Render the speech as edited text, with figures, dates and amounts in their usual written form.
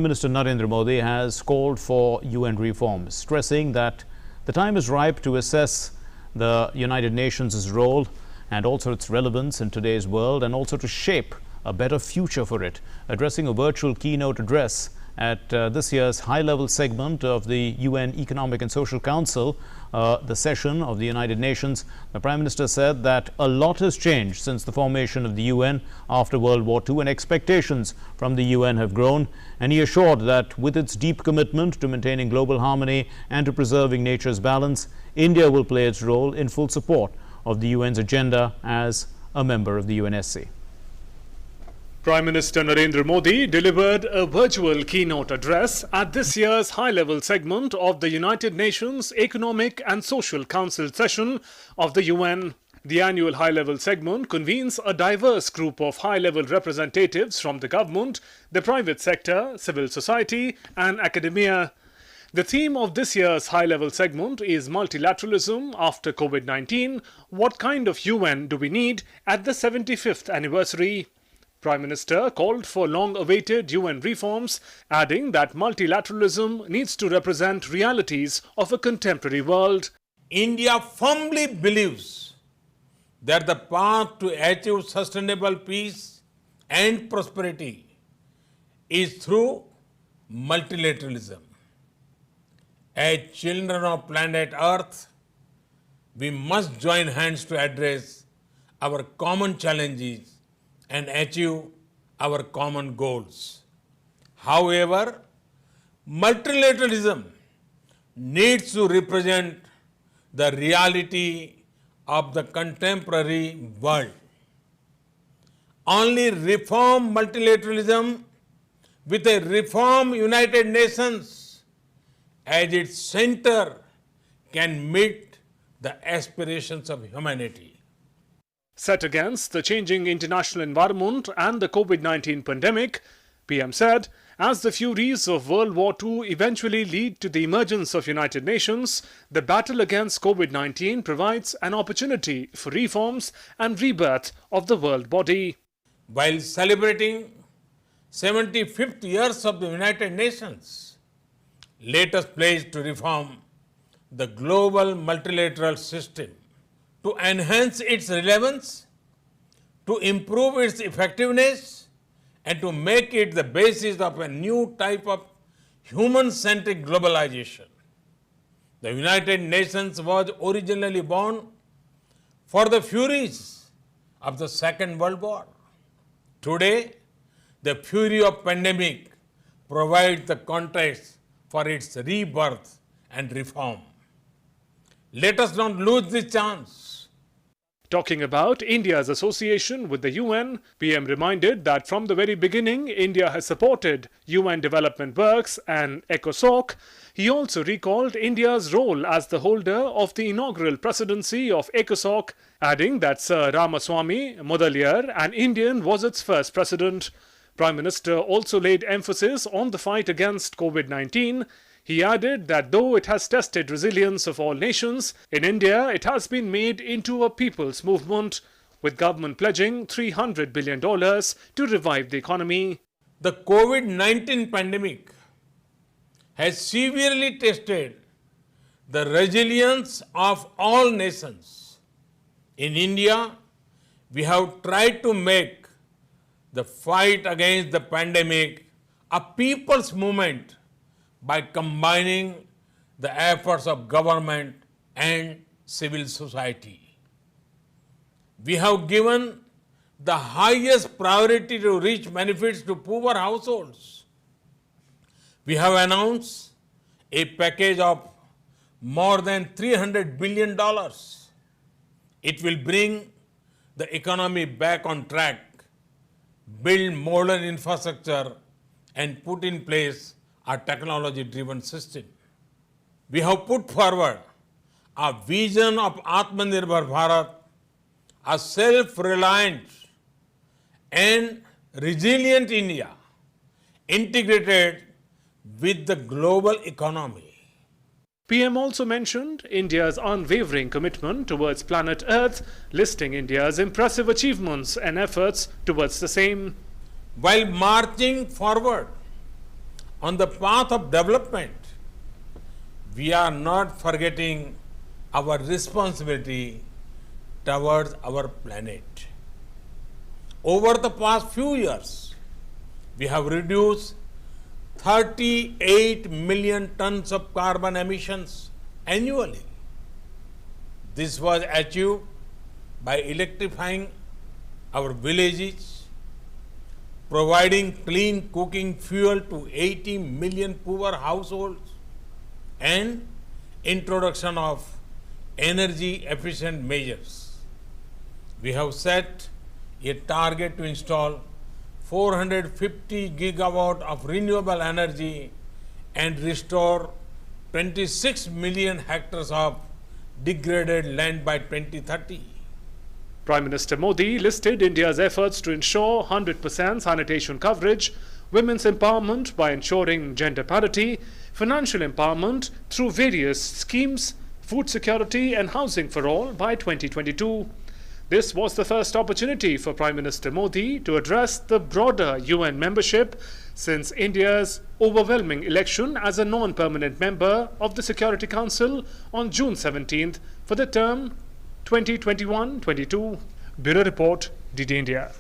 Prime Minister Narendra Modi has called for UN reforms, stressing that the time is ripe to assess the United Nations' role and also its relevance in today's world, and also to shape a better future for it. Addressing a virtual keynote address at this year's high-level segment of the UN Economic and Social Council, the session of the United Nations, the Prime Minister said that a lot has changed since the formation of the UN after World War II, and expectations from the UN have grown. And he assured that with its deep commitment to maintaining global harmony and to preserving nature's balance, India will play its role in full support of the UN's agenda as a member of the UNSC. Prime Minister Narendra Modi delivered a virtual keynote address at this year's high-level segment of the United Nations Economic and Social Council session of the UN. The annual high-level segment convenes a diverse group of high-level representatives from the government, the private sector, civil society and academia. The theme of this year's high-level segment is multilateralism after COVID-19. What kind of UN do we need at the 75th anniversary? Prime Minister called for long-awaited UN reforms, adding that multilateralism needs to represent realities of a contemporary world. India firmly believes that the path to achieve sustainable peace and prosperity is through multilateralism. As children of planet Earth, we must join hands to address our common challenges and achieve our common goals. However, multilateralism needs to represent the reality of the contemporary world. Only reform multilateralism with a reform United Nations as its center can meet the aspirations of humanity. Set against the changing international environment and the COVID-19 pandemic, PM said, as the furies of World War II eventually lead to the emergence of United Nations, the battle against COVID-19 provides an opportunity for reforms and rebirth of the world body. While celebrating 75th years of the United Nations, let us pledge to reform the global multilateral system, to enhance its relevance, to improve its effectiveness, and to make it the basis of a new type of human-centric globalization. The United Nations was originally born for the furies of the Second World War. Today, the fury of pandemic provides the context for its rebirth and reform. Let us not lose this chance. Talking about India's association with the UN, PM reminded that from the very beginning, India has supported UN development works and ECOSOC. He also recalled India's role as the holder of the inaugural presidency of ECOSOC, adding that Sir Ramaswamy Mudaliar, an Indian, was its first president. Prime Minister also laid emphasis on the fight against COVID-19. He added that though it has tested resilience of all nations, in India it has been made into a people's movement, with government pledging $300 billion to revive the economy. The COVID-19 pandemic has severely tested the resilience of all nations. In India, we have tried to make the fight against the pandemic a people's movement by combining the efforts of government and civil society. We have given the highest priority to reach benefits to poor households. We have announced a package of more than $300 billion. It will bring the economy back on track, build modern infrastructure, and put in place a technology-driven system. We have put forward a vision of Atmanirbhar Bharat, a self-reliant and resilient India, integrated with the global economy. PM also mentioned India's unwavering commitment towards planet Earth, listing India's impressive achievements and efforts towards the same. While marching forward on the path of development, we are not forgetting our responsibility towards our planet. Over the past few years, we have reduced 38 million tons of carbon emissions annually. This was achieved by electrifying our villages, providing clean cooking fuel to 80 million poor households, and introduction of energy efficient measures. We have set a target to install 450 gigawatt of renewable energy and restore 26 million hectares of degraded land by 2030. Prime Minister Modi listed India's efforts to ensure 100% sanitation coverage, women's empowerment by ensuring gender parity, financial empowerment through various schemes, food security and housing for all by 2022. This was the first opportunity for Prime Minister Modi to address the broader UN membership since India's overwhelming election as a non-permanent member of the Security Council on June 17th for the term 2021-22. Bureau Report, DD India.